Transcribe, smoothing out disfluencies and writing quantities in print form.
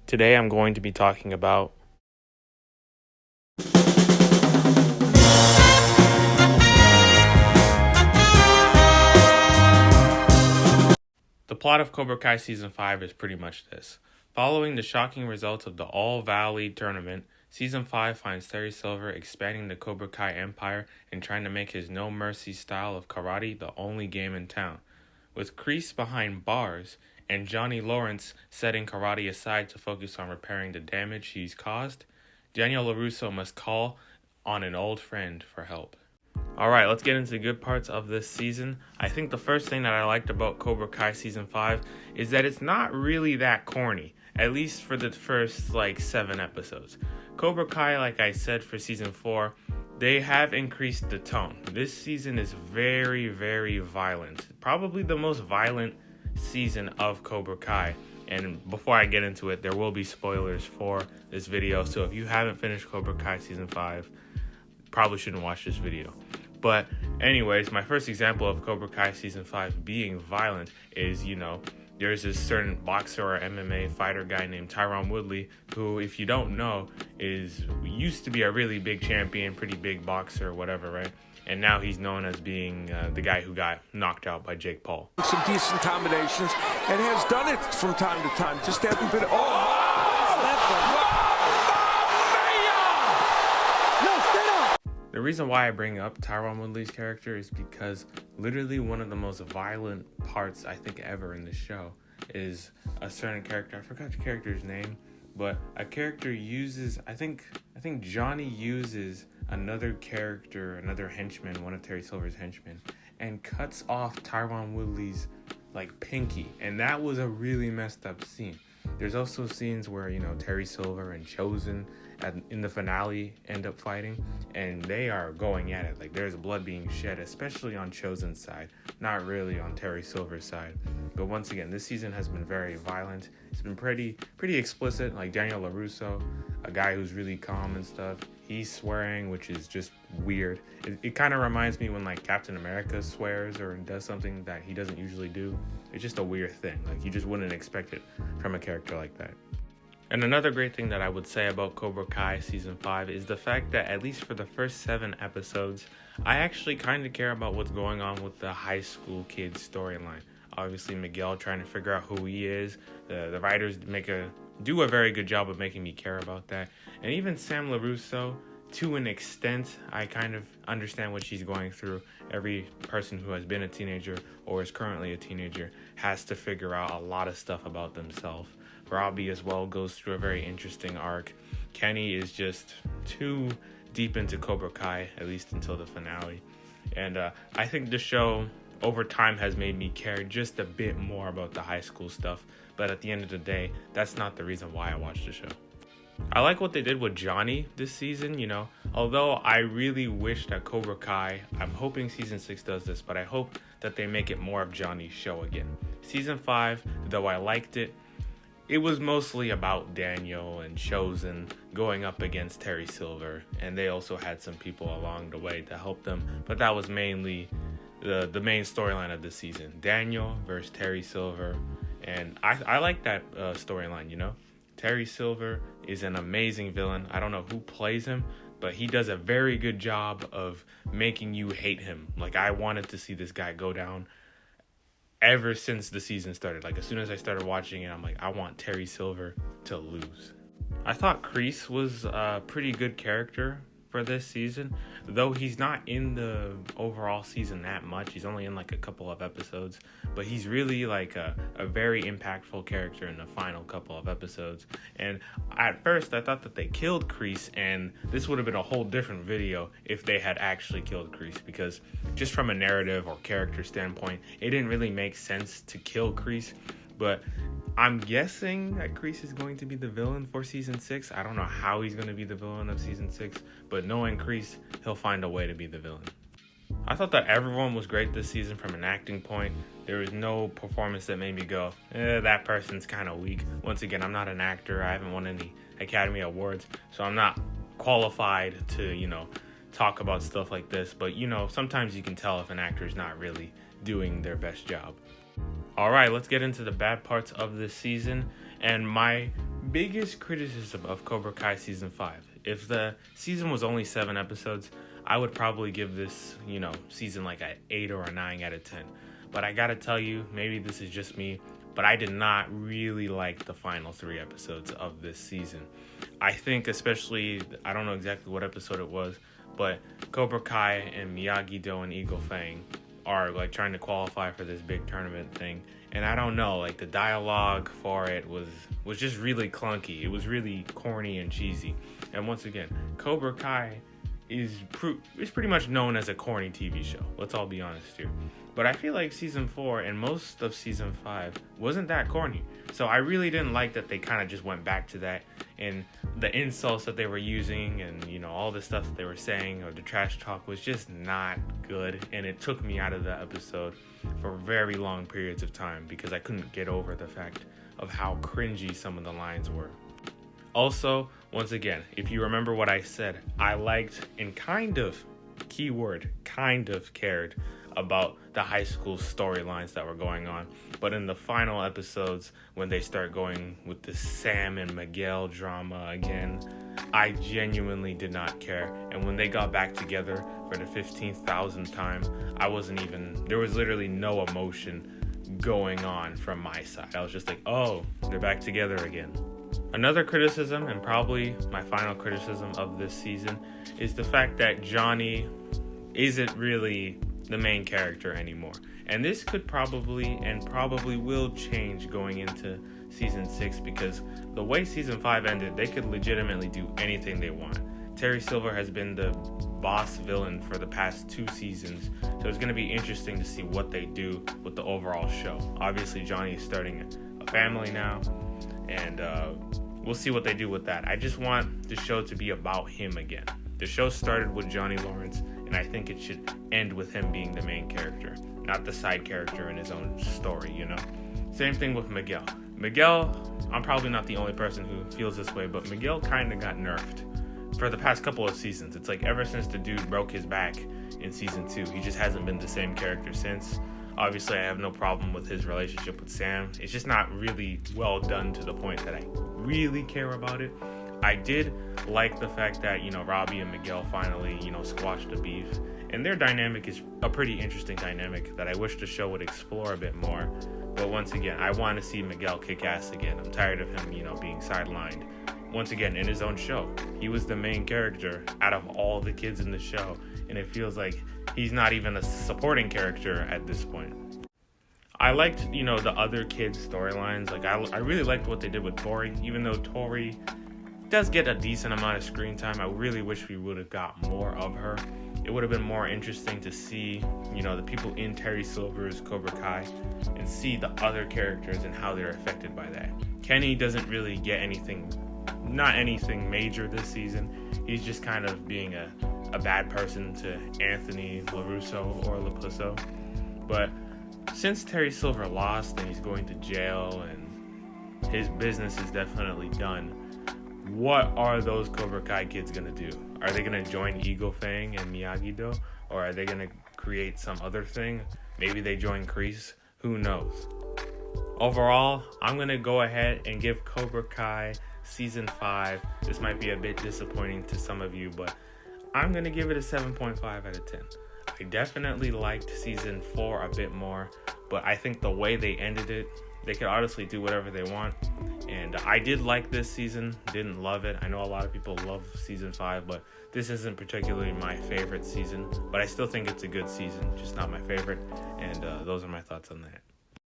Today I'm going to be talking about the plot of Cobra Kai Season 5 is pretty much this. Following the shocking results of the All-Valley tournament, Season 5 finds Terry Silver expanding the Cobra Kai empire and trying to make his no mercy style of karate the only game in town. With Kreese behind bars and Johnny Lawrence setting karate aside to focus on repairing the damage he's caused, Daniel LaRusso must call on an old friend for help. Alright, let's get into the good parts of this season. I think the first thing that I liked about Cobra Kai Season 5 is that it's not really that corny, at least for the first 7 episodes. Cobra Kai, like I said for Season 4, they have increased the tone. This season is very, very violent. Probably the most violent season of Cobra Kai. And before I get into it, there will be spoilers for this video. So if you haven't finished Cobra Kai Season 5, probably shouldn't watch this video. But anyways, my first example of Cobra Kai Season 5 being violent is, there's this certain boxer or MMA fighter guy named Tyron Woodley, who, if you don't know, used to be a really big champion, pretty big boxer, whatever, right? And now he's known as being the guy who got knocked out by Jake Paul. Some decent combinations, and has done it from time to time. Just hasn't been. The reason why I bring up Tyron Woodley's character is because literally one of the most violent parts I think ever in the show is a certain character. I forgot the character's name, but a character uses, I think Johnny uses another character, another henchman, one of Terry Silver's henchmen, and cuts off Tyron Woodley's pinky, and that was a really messed up scene. There's also scenes where Terry Silver and Chosen in the finale end up fighting, and they are going at it. There's blood being shed, especially on Chosen's side, not really on Terry Silver's side. But once again, this season has been very violent. It's been pretty explicit. Daniel LaRusso, a guy who's really calm and stuff, he's swearing, which is just weird. It kind of reminds me when Captain America swears or does something that he doesn't usually do. It's just a weird thing. You just wouldn't expect it from a character like that. And another great thing that I would say about Cobra Kai Season 5 is the fact that at least for the first 7 episodes, I actually kind of care about what's going on with the high school kids storyline. Obviously, Miguel trying to figure out who he is. The writers do a very good job of making me care about that. And even Sam LaRusso, to an extent, I kind of understand what she's going through. Every person who has been a teenager or is currently a teenager has to figure out a lot of stuff about themselves. Robbie as well goes through a very interesting arc. Kenny is just too deep into Cobra Kai, at least until the finale. And I think the show over time has made me care just a bit more about the high school stuff. But at the end of the day, that's not the reason why I watched the show. I like what they did with Johnny this season, although I really wish that Cobra Kai, I'm hoping Season 6 does this, but I hope that they make it more of Johnny's show again. Season 5, though I liked it, it was mostly about Daniel and Chosen going up against Terry Silver, and they also had some people along the way to help them, but that was mainly the main storyline of the season. Daniel versus Terry Silver, and I like that storyline, Terry Silver is an amazing villain. I don't know who plays him, but he does a very good job of making you hate him. I wanted to see this guy go down ever since the season started. As soon as I started watching it, I'm I want Terry Silver to lose. I thought Kreese was a pretty good character for this season, though he's not in the overall season that much. He's only in a couple of episodes, but he's really a very impactful character in the final couple of episodes. And at first I thought that they killed Kreese, and this would have been a whole different video if they had actually killed Kreese, because just from a narrative or character standpoint, it didn't really make sense to kill Kreese. But I'm guessing that Kreese is going to be the villain for Season 6. I don't know how he's going to be the villain of Season 6, but knowing Kreese, he'll find a way to be the villain. I thought that everyone was great this season from an acting point. There was no performance that made me go, that person's kind of weak. Once again, I'm not an actor. I haven't won any Academy Awards, so I'm not qualified to, talk about stuff like this. But, sometimes you can tell if an actor is not really doing their best job. All right, let's get into the bad parts of this season. And my biggest criticism of Cobra Kai Season 5. If the season was only 7 episodes, I would probably give this, season like an 8 or a 9 out of 10. But I gotta tell you, maybe this is just me, but I did not really like the final 3 episodes of this season. I think especially, I don't know exactly what episode it was, but Cobra Kai and Miyagi-Do and Eagle Fang are like trying to qualify for this big tournament thing. And I don't know, like the dialogue for it was just really clunky. It was really corny and cheesy. And once again, Cobra Kai is pretty much known as a corny TV show. Let's all be honest here. But I feel like Season 4 and most of Season 5 wasn't that corny. So I really didn't like that they kind of just went back to that. And the insults that they were using and, all the stuff that they were saying or the trash talk was just not good. And it took me out of the episode for very long periods of time because I couldn't get over the fact of how cringy some of the lines were. Also, once again, if you remember what I said, I liked and kind of cared about the high school storylines that were going on. But in the final episodes, when they start going with the Sam and Miguel drama again, I genuinely did not care. And when they got back together for the 15,000th time, there was literally no emotion going on from my side. I was just like, oh, they're back together again. Another criticism, and probably my final criticism of this season, is the fact that Johnny isn't really the main character anymore. And this could probably will change going into Season 6 because the way Season 5 ended, they could legitimately do anything they want. Terry Silver has been the boss villain for the past 2 seasons, so it's going to be interesting to see what they do with the overall show. Obviously, Johnny is starting a family now, and we'll see what they do with that. I just want the show to be about him again. The show started with Johnny Lawrence, and I think it should end with him being the main character, not the side character in his own story, Same thing with Miguel. Miguel, I'm probably not the only person who feels this way, but Miguel kind of got nerfed for the past couple of seasons. It's like ever since the dude broke his back in Season 2, he just hasn't been the same character since. Obviously, I have no problem with his relationship with Sam. It's just not really well done to the point that I really care about it. I did like the fact that, Robbie and Miguel finally, squashed the beef. And their dynamic is a pretty interesting dynamic that I wish the show would explore a bit more. But once again, I want to see Miguel kick ass again. I'm tired of him, being sidelined. Once again, in his own show, he was the main character out of all the kids in the show. And it feels like he's not even a supporting character at this point. I liked, the other kids' storylines. Like, I really liked what they did with Tori. Even though Tori does get a decent amount of screen time, I really wish we would have got more of her. It would have been more interesting to see, the people in Terry Silver's Cobra Kai and see the other characters and how they're affected by that. Kenny doesn't really get not anything major this season. He's just kind of being a bad person to Anthony LaRusso or LaPusso. But since Terry Silver lost and he's going to jail and his business is definitely done, what are those Cobra Kai kids going to do? Are they going to join Eagle Fang and Miyagi-Do? Or are they going to create some other thing? Maybe they join Kreese? Who knows? Overall, I'm going to go ahead and give Cobra Kai Season 5. This might be a bit disappointing to some of you, but I'm going to give it a 7.5 out of 10. I definitely liked Season 4 a bit more, but I think the way they ended it, they could honestly do whatever they want. And I did like this season, didn't love it. I know a lot of people love Season 5, but this isn't particularly my favorite season. But I still think it's a good season, just not my favorite. And those are my thoughts on that.